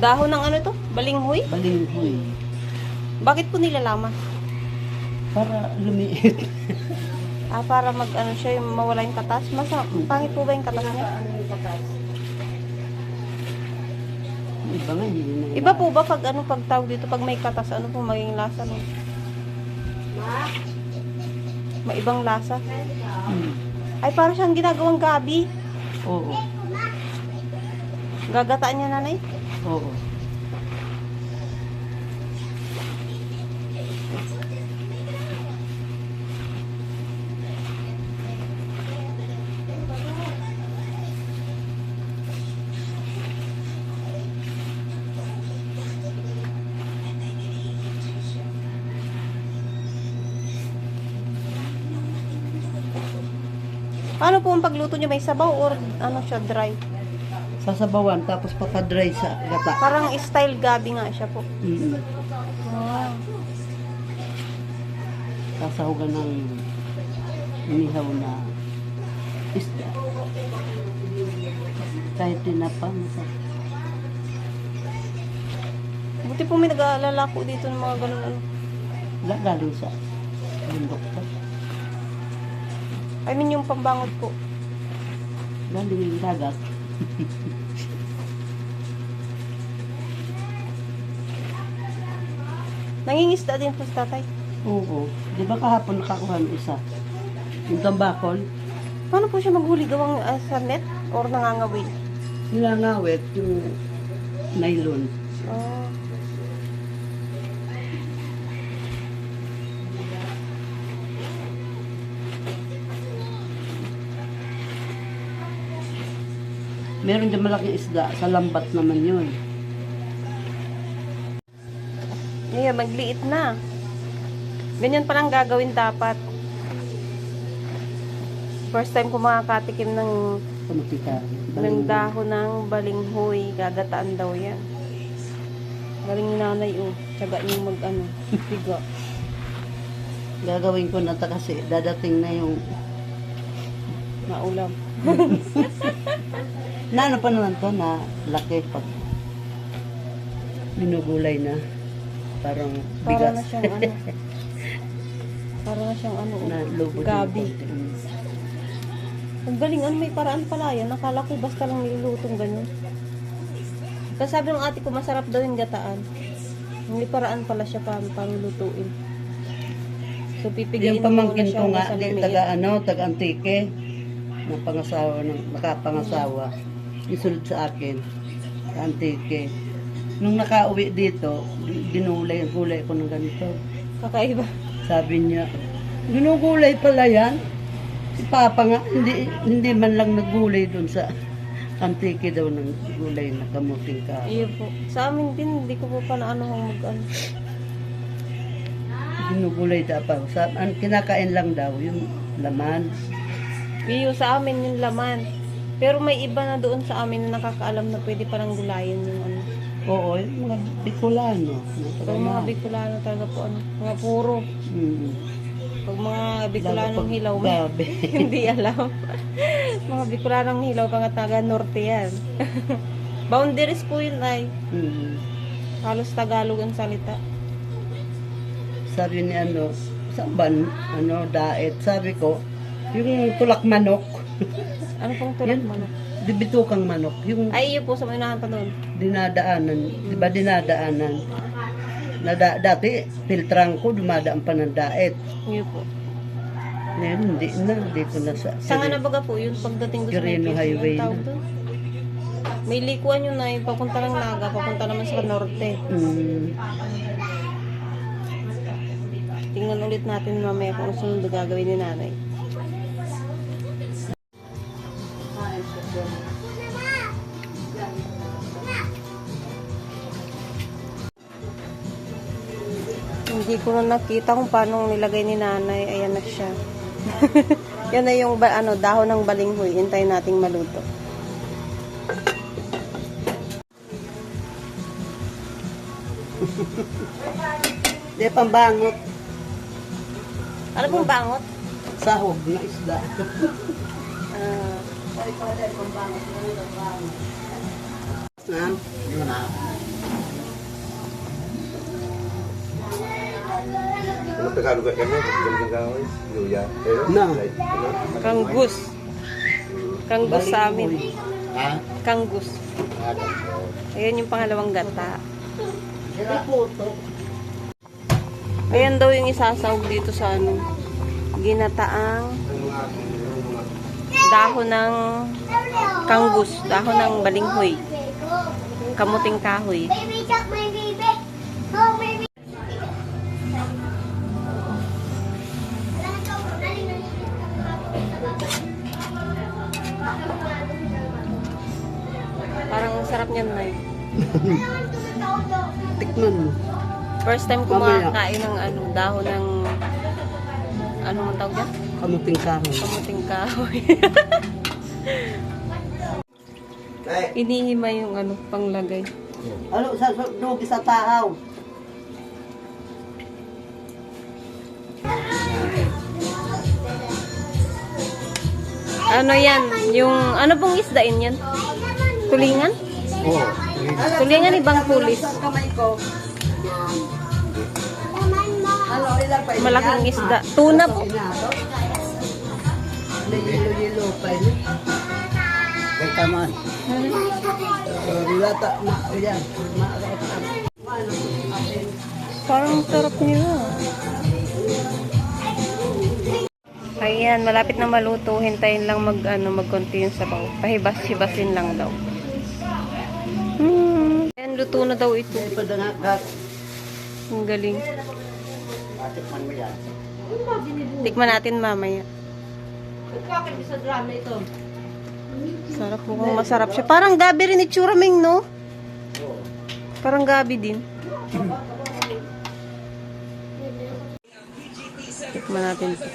Dahon ng ano to? Balinghoy? Balinghoy. Bakit po nilalaman? Para lumiit. Para mag ano siya, yung mawala yung katas. Pangit po ba yung katas niya? Iba nga, hindi na. Iba po ba pag ano pag tawag dito, pag may katas, ano po maging lasa no? May ibang lasa. Ay, parang siyang ginagawang gabi. Oo. Gagataan niya, nanay? Oo. Paano po ang pagluto niya? May sabaw or ano siya, dry? Sasabawan, tapos papadry sa gata. Parang style gabi nga siya po. Ah. Sasahugan ng inihaw na isda. Kahit tinapang sa Buti po may nag-aalalako dito ng mga ganun ano. galing sa bundok pa. I mean yung pambangot po. Galing yung dagat. Nangingisda din po si tatay. Oo. Di ba kahapon nakakuha ng isa? Yung tambakol, Paano po siya maghuli gawang sa net or nangangawil? nilangawit yung nylon. Oh. Meron dyan malaking isda, sa lambat naman yun. Ngayon, magliit na. Ganyan palang gagawin dapat. First time ko makakatikim ng Pamatika. dahon ng balinghoy. Gagataan daw yan. Galing ni nanay, oh. Tsaga niyong mag-ano. Piga. Gagawin ko na ta kasi dadating na yung Maulam. na ano pa naman to na laki pag minugulay na parang Para bigas na siyang ano. Para na siyang ano. na lubod Gabi. ng konti. Ang galing, ano, may paraan pala yan. Nakala ko basta lang nilulutong ganyan. Kasi sabi ng ate ko, masarap daw yung gataan. May paraan pala siya para lutuin. So, pipigayin Yung pamangkin siya ko nga sa di, lumiit. taga-antike na pangasawa ng nakapangasawa isulod sa akin sa antike nung nakauwi dito ginulay ko ng ganito. Kakaiba. Sabi niya, ginugulay pala yan. Si Papa nga, hindi man lang naggulay doon sa antike daw ng gulay na kamuting ka. Iyo po. Sa amin din, hindi ko po pa na ano mag-ano. Ginugulay daw. Kinakain lang daw, yung laman. Iyo, sa amin yung laman. Pero may iba na doon sa amin na nakakaalam na pwede parang gulayin yung ano. Oo, yung mga Bicolano. Pag mga Bicolano talaga po ano. Mga puro. Pag mga Bicolanong hilaw, Gabi. hindi alam. Mga Bicolanong hilaw, mga taga norte yan. Boundaries po yun ay. Halos Tagalog ang salita. Sabi ni saan ba, daet? Sabi ko, yung tulak manok. Ano pong tulak Yun, manok? bitukang manok. Yung Ay, iyo po, sa unahan pa doon. dinadaanan. Di ba dinadaanan? Dati, filtrang ko, dumadaan pa ng daet. Iyo po. Ngayon, hindi ko na sa... Sanga na baga po, yun pagdating doon sa may Quirino Highway tawag na. doon. May likuan yun na papunta ng Naga, papunta naman sa norte. Tingnan ulit natin mamaya kung sunod na gagawin ni nanay. Hindi ko na nakita kung paano nilagay ni nanay. Ayan na siya. Yan na yung dahon ng balinghoy. Hintayin nating maluto. Di pambangot. Ano pong bangot? Sahog na isda. Ah, Ay, pala, pambangot. Ha? Yun na. Ano Tagalog ka kanya? Tagalog ka kanya? Luya. Pero, Na. Kanggus. Kanggus sa amin. Ha? Kanggus. Ayan yung pangalawang gata. Ayan daw yung isasawag dito sa ano, ginataang dahon ng kanggus, dahon ng balinghoy, kamuting kahoy. Baby shark, my baby. Oh, baby. Parang ang sarap niyan, Nay. Tikman mo. First time ko Mamaya. makakain ng ano, dahon ng ano ang tawag yan? Kamuting kahoy. Kamuting kahoy. Ay, Inihima yung ano, panglagay. Ano, sa dugi sa tahaw. Ano yan? Yung, ano pong isdain yan? Tulingan? Oo. Tulingan ibang pulis. Kamay ko. Ano, ilan pa? Malaking isda. Tuna po. May yelo-yelo pa yun. Kaya tama. Lata, yan. Ano, atin. Parang sarap nila. Ayan, malapit na maluto. Hintayin lang mag-konti yung sabaw. Pahibas-hibasin lang daw. Ayan, luto na daw ito. Padangak. Ang galing. Matikman mo yan. Tikman natin mamaya. Bakit sa drama ito? Sarap, mukhang masarap siya. Parang gabi rin itsura, Ming, no? Parang gabi din. Tikman natin ito.